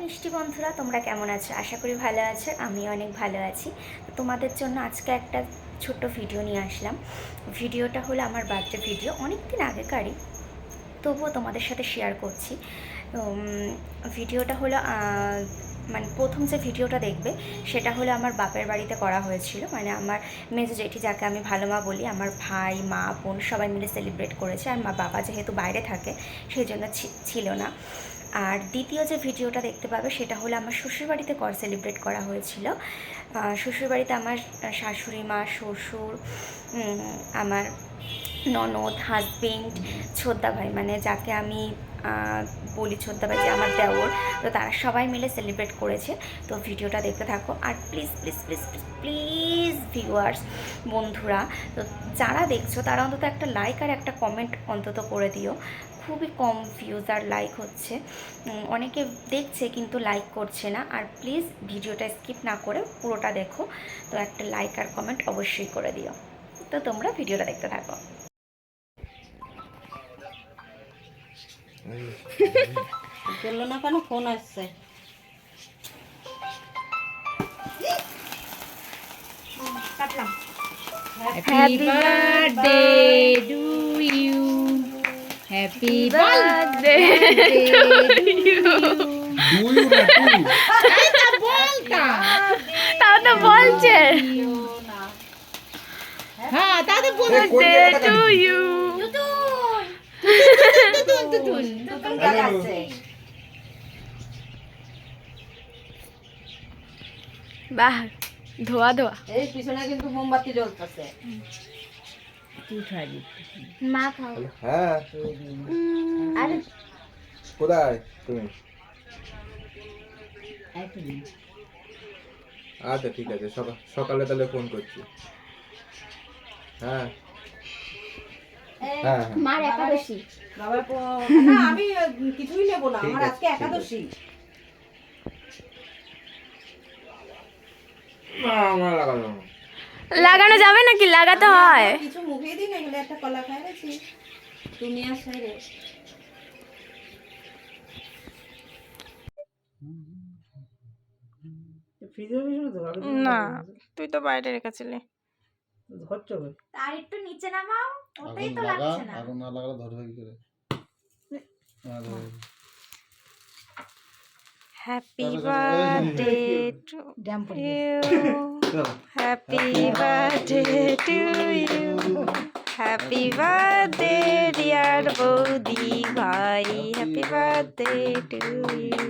মিষ্টি বন্ধুরা, তোমরা কেমন আছো? আশা করি ভালো আছো। আমি অনেক ভালো আছি। তো তোমাদের জন্য আজকে একটা ছোট্ট ভিডিও নিয়ে আসলাম। ভিডিওটা হলো আমার বার্থডে ভিডিও, অনেক দিন আগেকারই, তবুও তোমাদের সাথে শেয়ার করছি। তো ভিডিওটা হলো মানে প্রথম যে ভিডিওটা দেখবে সেটা হলো আমার বাপের বাড়িতে করা হয়েছিল। মানে আমার মেজো জেঠি, যাকে আমি ভালো মা বলি, আমার ভাই মা বোন সবাই মিলে সেলিব্রেট করেছে। আর মা বাবা যেহেতু বাইরে থাকে সেই জন্য ছিল না। আর দ্বিতীয় যে ভিডিওটা দেখতে পাবে সেটা হলো আমার শ্বশুরবাড়িতে সেলিব্রেট করা হয়েছিল। শ্বশুরবাড়িতে আমার শাশুড়ি মা, শ্বশুর, আমার ননদ, হাজবেন্ড, ছোদ্দা ভাই, মানে যাকে আমি বলি ছোদ্দা ভাই, যে আমার দেওর, তো তারা সবাই মিলে সেলিব্রেট করেছে। তো ভিডিওটা দেখতে থাকো। আর please please please please viewers, বন্ধুরা, তো যারা দেখছো তারা অন্তত একটা লাইক আর একটা কমেন্ট অন্তত করে দিও। খুবই কম ভিউজ আর লাইক হচ্ছে, অনেকে দেখছে কিন্তু লাইক করছে না। আর প্লিজ ভিডিওটা স্কিপ না করে পুরোটা দেখো। তো একটা লাইক আর কমেন্ট অবশ্যই করে দিও। তো তোমরা ভিডিওটা দেখতে থাকো। চললো না কেন? ফোন আসছে। কাটলাম। Happy birthday to you. Happy birthday to you. তাও তো বলছে। হ্যাঁ, তাও তো বলছে to you. বাহ, ধোয়া ধোয়া। এই পিছনে কিন্তু মোমবাতি জ্বলতেছে। মা খাও। হ্যাঁ, আরে কোথায় তুমি? আচ্ছা ঠিক আছে, সকালে তাহলে ফোন করছি। হ্যাঁ হ্যাঁ হ্যাঁ। মার একাদশী। বাবার না, আমি কিছুই নেব না, ঠিক আমার আছে, আজকে ঠিক আছে। একাদশী। লাগানো যাবে নাকি? লাগাতে হয়। কিছু মুখে দিন, এগুলো একটা কলা খাই গেছি। তুমি আর সাইরে না, তুই তো বাইরে রেখেছিলি। আর একটু নিচে নামাও, ওতেই তো লাগছে না। আগুন না লাগালে ধরবে কি করে? Happy birthday to you, happy birthday to you, happy birthday dear বৌদি ভাই, হ্যাপি বার্থডে টু ইউ।